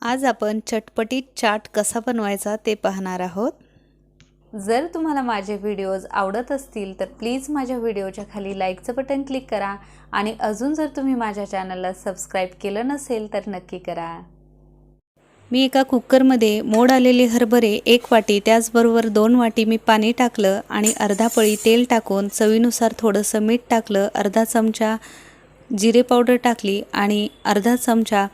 आज आपण चटपटीत चाट कसा बनवायचा ते पाहणार आहोत। जर तुम्हाला माझे व्हिडिओज आवडत असतील तर प्लीज माझ्या व्हिडिओच्या खाली लाईकचं बटन क्लिक करा आणि अजून जर तुम्ही माझ्या चॅनलला सबस्क्राईब केलं नसेल तर नक्की करा। मी एका कुकरमध्ये मोड आलेले हरभरे 1 वाटी, त्याचबरोबर 2 वाटी मी पाणी टाकलं आणि अर्धा पळी तेल टाकून चवीनुसार थोडंसं मीठ टाकलं, अर्धा चमचा जिरे पावडर टाकली आणि अर्धा चमचा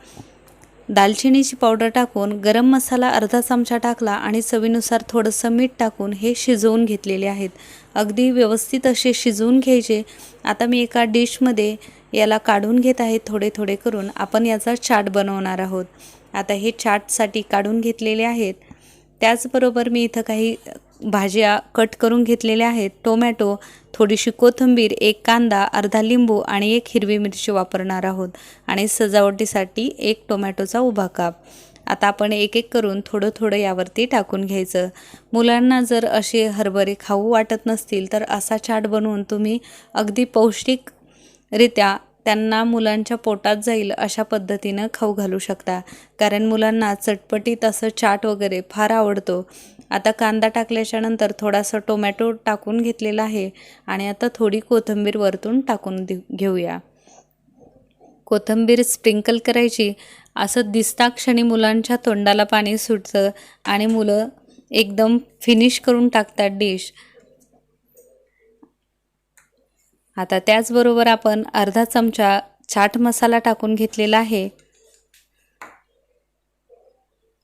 दालचिनीची पावडर टाकून गरम मसाला अर्धा चमचा टाकला आणि चवीनुसार थोडंसं मीठ टाकून हे शिजवून घेतलेले आहेत। अगदी व्यवस्थित असे शिजवून घ्यायचे। आता मी एका डिशमध्ये याला काढून घेत आहे थोडे थोडे करून। आपण याचा चाट बनवणार आहोत। आता हे चाटसाठी काढून घेतलेले आहेत। त्याचबरोबर मी इथं काही भाज्या कट करून घेतलेल्या आहेत। टोमॅटो, थोडीशी कोथिंबीर, 1 कांदा, अर्धा लिंबू आणि 1 हिरवी मिरची वापरणार आहोत आणि सजावटीसाठी 1 टोमॅटोचा उभा काप। आता आपण एक एक करून थोडं थोडं यावरती टाकून घ्यायचं। मुलांना जर असे हरभरे खाऊ वाटत नसतील तर असा चाट बनवून तुम्ही अगदी पौष्टिकरित्या त्यांना मुलांच्या पोटात जाईल अशा पद्धतीनं खाऊ घालू शकता, कारण मुलांना चटपटीत असं चाट वगैरे फार आवडतो। आता कांदा टाकल्याच्या नंतर थोडासा टोमॅटो टाकून घेतलेला आहे आणि आता थोडी कोथिंबीर वरतून टाकून घेऊया। कोथिंबीर स्प्रिंकल करायची। असं दिसता क्षणी मुलांच्या तोंडाला पाणी सुटतं आणि मुलं एकदम फिनिश करून टाकतात डिश। आता त्याचबरोबर आपण अर्धा चमचा चाट मसाला टाकून घेतलेला आहे।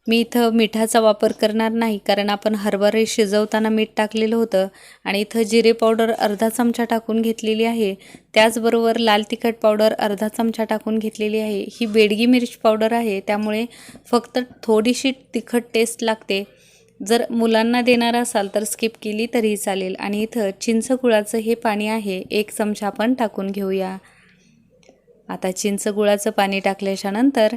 मी इथं मिठाचा वापर करणार नाही, कारण आपण हरभरे शिजवताना मीठ टाकलेलं होतं आणि इथं जिरे पावडर अर्धा चमचा टाकून घेतलेली आहे। त्याचबरोबर लाल तिखट पावडर अर्धा चमचा टाकून घेतलेली आहे। ही बेडगी मिरची पावडर आहे, त्यामुळे फक्त थोडीशी तिखट टेस्ट लागते। जर मुलांना देणार असाल तर स्किप केली तरीही चालेल। आणि इथं चिंचगुळाचं हे पाणी आहे, 1 चमचा आपण टाकून घेऊया। आता चिंचगुळाचं पाणी टाकल्याच्या नंतर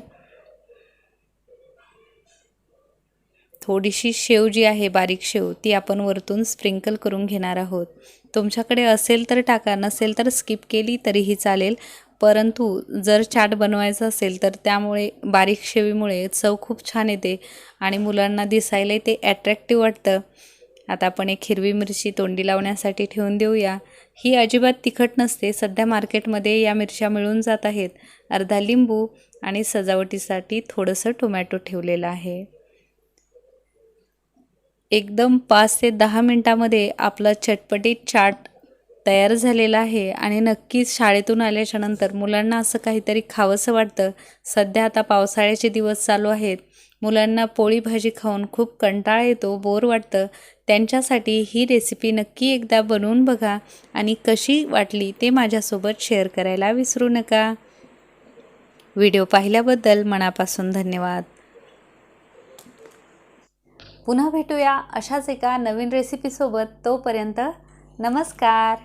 थोडीशी शेव जी आहे, बारीक शेव, ती आपण वरतून स्प्रिंकल करून घेणार आहोत। तुमच्याकडे असेल तर टाका, नसेल तर स्किप केली तरीही चालेल, परंतु जर चाट बनवायचा असेल तर त्यामुळे बारीक शेवीमुळे चव खूप छान येते आणि मुलांना दिसायला ते अट्रॅक्टिव्ह वाटतं। आता आपण 1 हिरवी मिरची तोंडी लावण्यासाठी ठेवून देऊया। ही अजिबात तिखट नसते। सध्या मार्केटमध्ये या मिरच्या मिळून जात आहेत। अर्धा लिंबू आणि सजावटीसाठी थोडंसं टोमॅटो ठेवलेलं आहे। एकदम 5 ते 10 मिनिटांमध्ये आपला चटपटीत चाट तयार झालेला आहे आणि नक्कीच शाळेतून आल्याच्या नंतर मुलांना असं काहीतरी खावंसं वाटतं। सध्या आता पावसाळ्याचे दिवस चालू आहेत। मुलांना पोळी भाजी खाऊन खूप कंटाळा येतो, बोर वाटतं। त्यांच्यासाठी ही रेसिपी नक्की एकदा बनवून बघा आणि कशी वाटली ते माझ्यासोबत शेअर करायला विसरू नका। व्हिडिओ पाहिल्याबद्दल मनापासून धन्यवाद। पुन्हा भेटूया अशाच एका नवीन रेसिपीसोबत। तोपर्यंत नमस्कार।